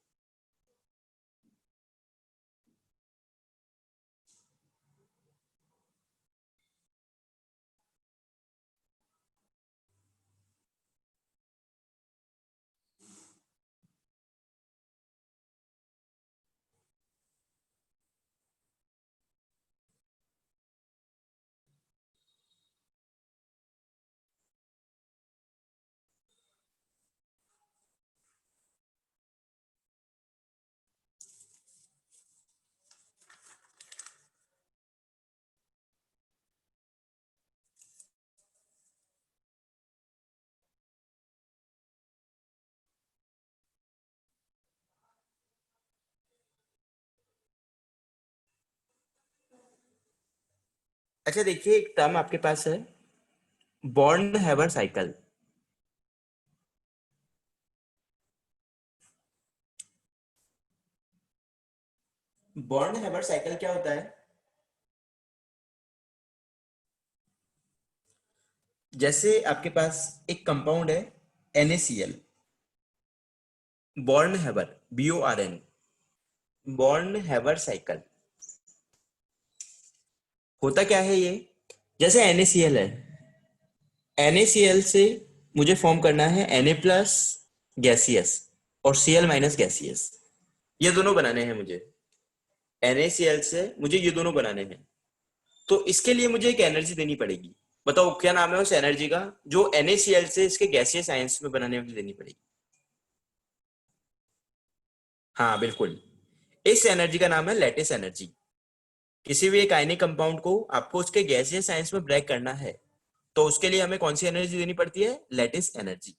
अच्छा देखिए, एक टर्म आपके पास है, born Haber cycle. Born Haber cycle क्या होता है? जैसे आपके पास एक कंपाउंड है NaCl, Born Haber, BORN, Born Haber cycle होता क्या है ये, जैसे NaCl है, NaCl से मुझे फॉर्म करना है Na प्लस गैसियस और Cl माइनस गैसियस, ये दोनों बनाने हैं मुझे। NaCl से मुझे ये दोनों बनाने हैं, तो इसके लिए मुझे एक एनर्जी देनी पड़ेगी। बताओ क्या नाम है उस एनर्जी का, जो NaCl से इसके गैसियस आयंस में बनाने में मुझे देनी पड़ेगी। हाँ बिल्कुल, इस एनर्जी का नाम है लैटिस एनर्जी। किसी भी एक आयनिक कंपाउंड को आपको उसके गैसियस आयंस में ब्रेक करना है, तो उसके लिए हमें कौन सी एनर्जी देनी पड़ती है, लैटिस एनर्जी।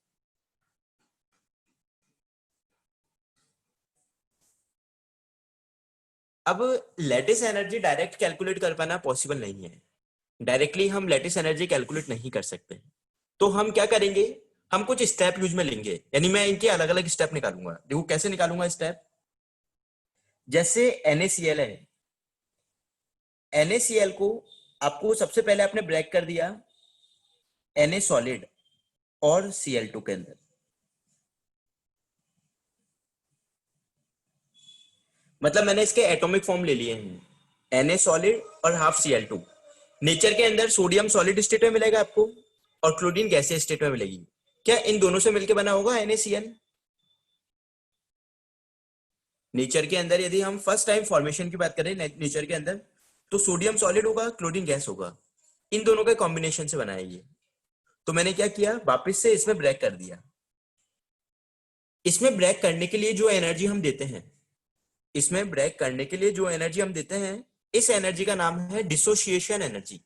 अब लैटिस एनर्जी डायरेक्ट कैलकुलेट कर पाना पॉसिबल नहीं है, डायरेक्टली हम लैटिस एनर्जी कैलकुलेट नहीं कर सकते। तो हम क्या करेंगे, हम कुछ स्टेप यूज में लेंगे, यानी मैं इनके अलग अलग स्टेप निकालूंगा। देखो कैसे निकालूंगा स्टेप, जैसे NaCl है, NaCl को आपको सबसे पहले आपने ब्रेक कर दिया Na सॉलिड और Cl2 के अंदर। मतलब मैंने इसके एटॉमिक फॉर्म ले लिए हैं, Na सॉलिड और हाफ Cl2। नेचर के अंदर सोडियम सॉलिड स्टेट में मिलेगा आपको और क्लोरीन गैसीय स्टेट में मिलेगी। क्या इन दोनों से मिलकर बना होगा NaCl? नेचर के अंदर यदि हम फर्स्ट टाइम फॉर्मेशन की बात करें नेचर के अंदर, तो सोडियम सॉलिड होगा, क्लोरीन गैस होगा, इन दोनों के कॉम्बिनेशन से बना है ये। तो मैंने क्या किया, वापस से इसमें ब्रेक कर दिया। इसमें ब्रेक करने के लिए जो एनर्जी हम देते हैं, इसमें ब्रेक करने के लिए जो एनर्जी हम देते हैं, इस एनर्जी का नाम है dissociation energy.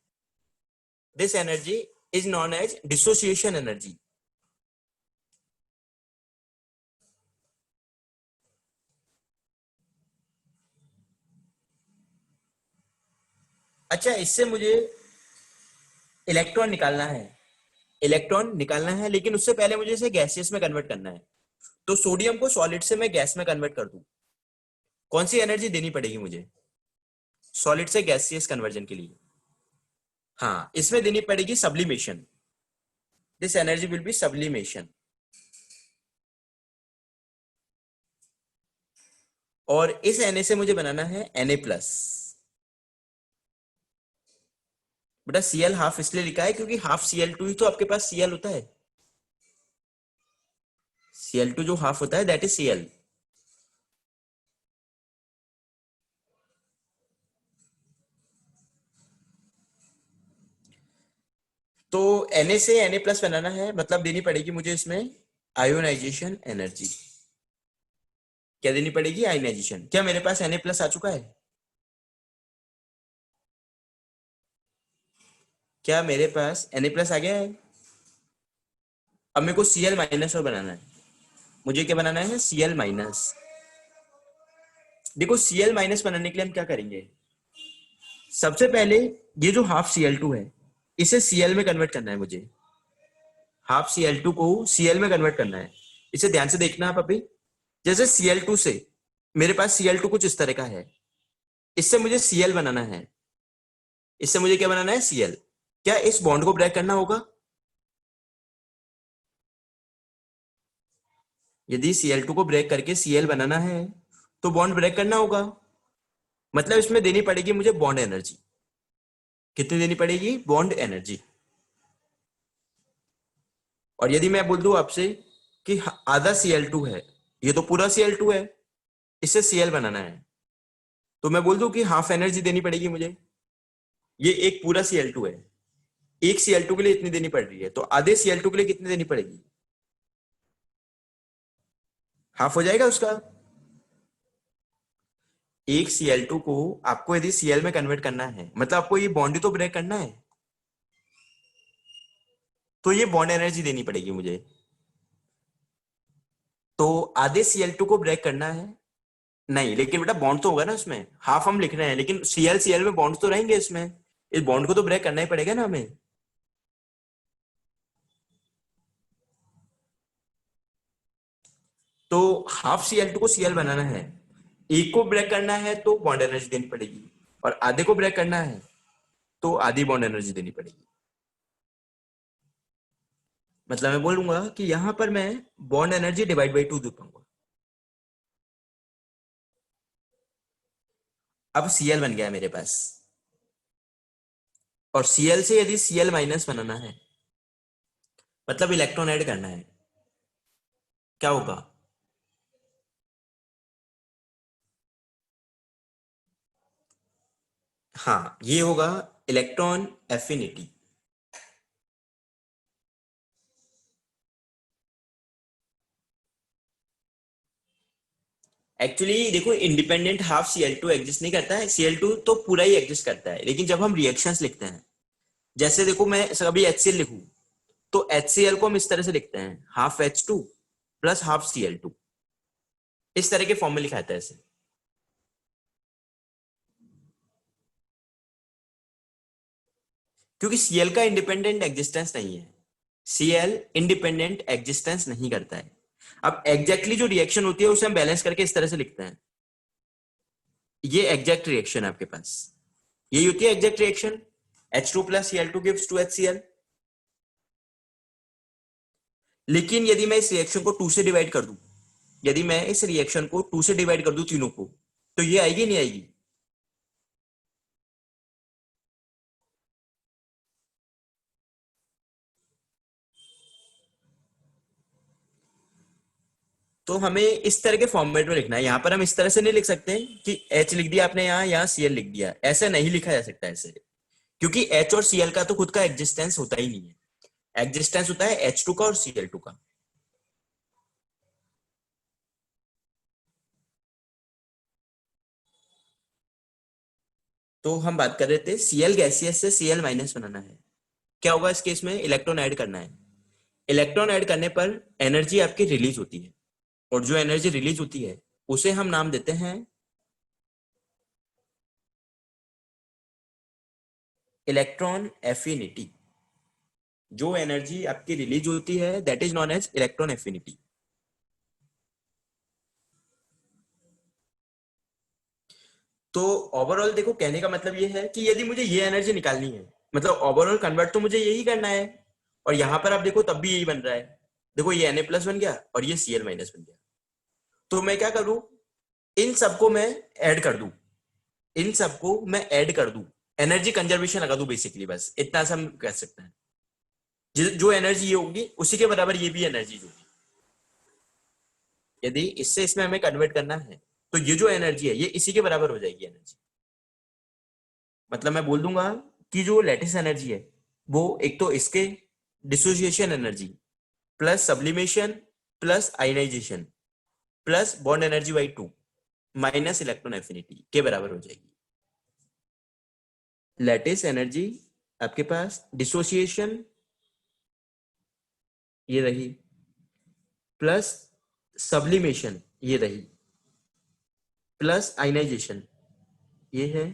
This energy is known as dissociation energy. अच्छा, इससे मुझे इलेक्ट्रॉन निकालना है, इलेक्ट्रॉन निकालना है, लेकिन उससे पहले मुझे इसे गैसियस में कन्वर्ट करना है। तो सोडियम को सॉलिड से मैं गैस में कन्वर्ट कर दूं, कौन सी एनर्जी देनी पड़ेगी मुझे सॉलिड से गैसियस कन्वर्जन के लिए? हाँ, इसमें देनी पड़ेगी sublimation. This energy will be sublimation. और इस Na से मुझे बनाना है Na प्लस। बेटा Cl हाफ इसलिए लिखा है क्योंकि हाफ Cl2 ही तो आपके पास Cl होता है। Cl2 जो हाफ होता है दैट इज Cl। तो Na से Na प्लस बनाना है, मतलब देनी पड़ेगी मुझे इसमें आयोनाइजेशन एनर्जी। क्या देनी पड़ेगी, आयोनाइजेशन। क्या मेरे पास Na प्लस आ चुका है? क्या मेरे पास Na प्लस आ गया है? अब मेरे को Cl माइनस और बनाना है। मुझे क्या बनाना है, Cl माइनस। देखो Cl माइनस बनाने के लिए हम क्या करेंगे, सबसे पहले ये जो हाफ Cl2 है, इसे Cl में कन्वर्ट करना है मुझे। हाफ Cl2 को Cl में कन्वर्ट करना है। इसे ध्यान से देखना आप अभी, जैसे Cl2 से मेरे पास Cl2 कुछ इस तरह का है, इससे मुझे Cl बनाना है। इससे मुझे क्या बनाना है, Cl। क्या इस बॉन्ड को ब्रेक करना होगा? यदि Cl2 को ब्रेक करके Cl बनाना है तो बॉन्ड ब्रेक करना होगा, मतलब इसमें देनी पड़ेगी मुझे बॉन्ड एनर्जी। कितनी देनी पड़ेगी, बॉन्ड एनर्जी। और यदि मैं बोल दूं आपसे कि आधा Cl2 है, ये तो पूरा Cl2 है, इससे Cl बनाना है, तो मैं बोल दूं कि हाफ एनर्जी देनी पड़ेगी मुझे। ये एक पूरा Cl2 है, एक Cl2 के लिए इतनी देनी पड़ रही है, तो आधे Cl2 के लिए कितनी देनी पड़ेगी, हाफ हो जाएगा उसका। एक Cl2 को आपको यदि Cl में कन्वर्ट करना है, मतलब आपको ये बॉन्ड ही तो ब्रेक करना है, तो ये बॉन्ड एनर्जी देनी पड़ेगी मुझे। तो आधे Cl2 को ब्रेक करना है, नहीं लेकिन बेटा बॉन्ड तो होगा ना उसमें, हाफ हम लिख रहे हैं लेकिन Cl में बॉन्ड तो रहेंगे इसमें, इस बॉन्ड को तो ब्रेक करना ही पड़ेगा ना हमें। तो हाफ Cl2 को Cl बनाना है, एक को ब्रेक करना है तो बॉन्ड एनर्जी देनी पड़ेगी, और आधे को ब्रेक करना है तो आधी बॉन्ड एनर्जी देनी पड़ेगी। मतलब मैं बोलूंगा कि यहां पर मैं बॉन्ड एनर्जी डिवाइड बाई 2 दे पाऊंगा। अब Cl बन गया मेरे पास, और Cl से यदि Cl माइनस बनाना है, मतलब इलेक्ट्रॉन ऐड करना है, क्या होगा? हाँ, ये होगा इलेक्ट्रॉन एफिनिटी। एक्चुअली देखो, इंडिपेंडेंट हाफ Cl2 एग्जिस्ट नहीं करता है, Cl2 तो पूरा ही एग्जिस्ट करता है, लेकिन जब हम रिएक्शंस लिखते हैं, जैसे देखो मैं कभी HCl लिखूं, तो HCl को हम इस तरह से लिखते हैं, half H2 plus half Cl2, इस तरह के फॉर्म में लिखा जाता है ऐसे। क्योंकि Cl का इंडिपेंडेंट एग्जिस्टेंस नहीं है, Cl इंडिपेंडेंट एग्जिस्टेंस नहीं करता है। अब एग्जैक्टली जो रिएक्शन होती है उसे हम बैलेंस करके इस तरह से लिखते हैं, ये एग्जैक्ट रिएक्शन है आपके पास, यही होती है exact reaction. H2 plus Cl2 gives 2HCl। लेकिन यदि मैं इस रिएक्शन को 2 से डिवाइड कर दूं, यदि मैं इस रिएक्शन को 2 से डिवाइड कर दूं तीनों को, तो ये आएगी नहीं आएगी? तो हमें इस तरह के फॉर्मेट में लिखना है। यहां पर हम इस तरह से नहीं लिख सकते कि H लिख दिया आपने, यहाँ Cl लिख दिया, ऐसा नहीं लिखा जा सकता ऐसे, क्योंकि H और Cl का तो खुद का एग्जिस्टेंस होता ही नहीं है, एग्जिस्टेंस होता है H2 का और Cl2 का। तो हम बात कर रहे थे Cl गैसियस से Cl माइनस बनाना है, क्या होगा इस केस में? इलेक्ट्रॉन ऐड करना है। इलेक्ट्रॉन ऐड करने पर एनर्जी आपकी रिलीज होती है, और जो एनर्जी रिलीज होती है उसे हम नाम देते हैं इलेक्ट्रॉन एफिनिटी। जो एनर्जी आपकी रिलीज होती है that is known as electron affinity. तो ओवरऑल देखो, कहने का मतलब ये है कि यदि मुझे ये एनर्जी निकालनी है, मतलब ओवरऑल कन्वर्ट तो मुझे यही करना है, और यहां पर आप देखो तब भी यही बन रहा है। देखो ये Na प्लस बन गया और ये Cl माइनस बन गया। तो मैं क्या करूं, इन सबको मैं ऐड कर दूं, इन सबको मैं ऐड कर दूं, एनर्जी कंजर्वेशन लगा दूं बेसिकली, बस इतना सा हम कह सकते हैं। जो एनर्जी ये होगी उसी के बराबर ये भी एनर्जी होगी। यदि इससे इसमें हमें कन्वर्ट करना है, तो ये जो एनर्जी है ये इसी के बराबर हो जाएगी एनर्जी। मतलब मैं बोल दूंगा कि जो लैटिस एनर्जी है वो एक तो इसके dissociation energy plus sublimation plus ionization plus bond energy by 2 minus electron affinity के बराबर हो जाएगी। लैटिस एनर्जी आपके पास डिसोसिएशन ये रही, प्लस सब्लिमेशन ये रही, प्लस आयनाइजेशन ये है,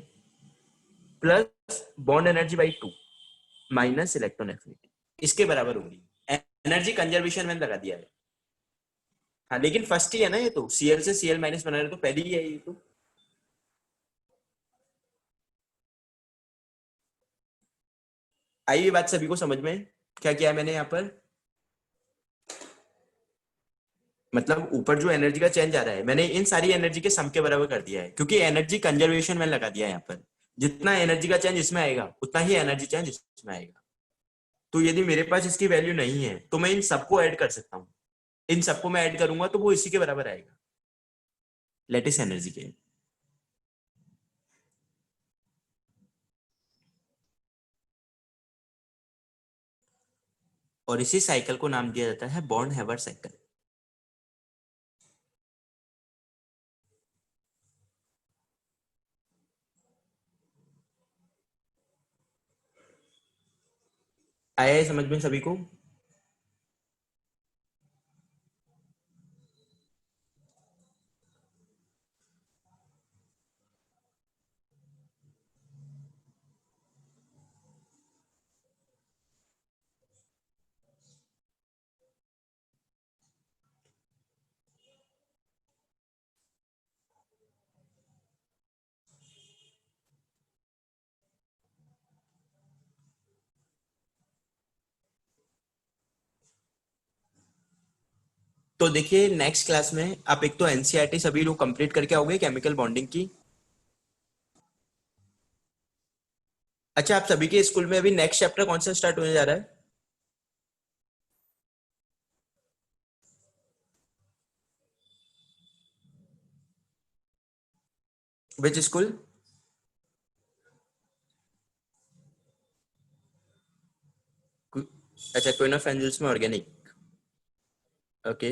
plus bond energy by 2 minus electron affinity, इसके बराबर होगी। एनर्जी कंजर्वेशन मैंने लगा दिया है। हाँ, लेकिन फर्स्ट ही है ना ये, तो Cl से Cl माइनस बना रहे तो पहली ही है ये तो। आई ये बात सभी को समझ में? क्या किया है मैंने यहाँ पर? मतलब ऊपर जो एनर्जी का चेंज आ रहा है मैंने इन सारी एनर्जी के सम के बराबर कर दिया है, क्योंकि एनर्जी कंजर्वेशन मैंने लगा दिया है यहाँ पर। जितना एनर्जी का चेंज इसमें आएगा उतना ही एनर्जी चेंज इसमें आएगा। तो यदि मेरे पास इसकी वैल्यू नहीं है तो मैं इन सबको ऐड कर सकता हूँ, इन सबको मैं ऐड करूंगा तो वो इसी के बराबर आएगा, लेटिस एनर्जी के। और इसी साइकिल को नाम दिया जाता है बॉर्न हैवर साइकिल। आया है समझ में सभी को? तो देखिए नेक्स्ट क्लास में आप एक तो एनसीईआरटी सभी लोग कंप्लीट करके आओगे केमिकल बॉन्डिंग की। अच्छा, आप सभी के स्कूल में अभी नेक्स्ट चैप्टर कौन सा स्टार्ट होने जा रहा है? Which school? अच्छा, क्वीन ऑफ एंजल्स में organic. Okay.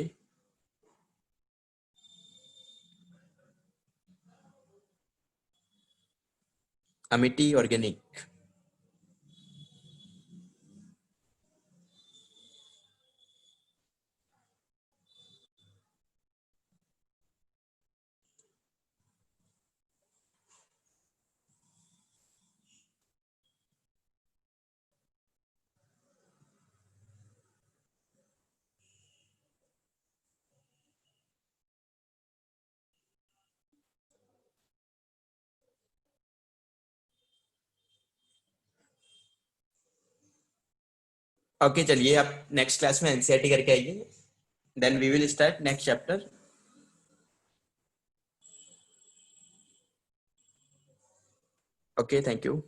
Amity organic. Okay, चलिए आप नेक्स्ट क्लास में एनसीईआरटी करके आइए, then we will start next chapter. Okay, thank you.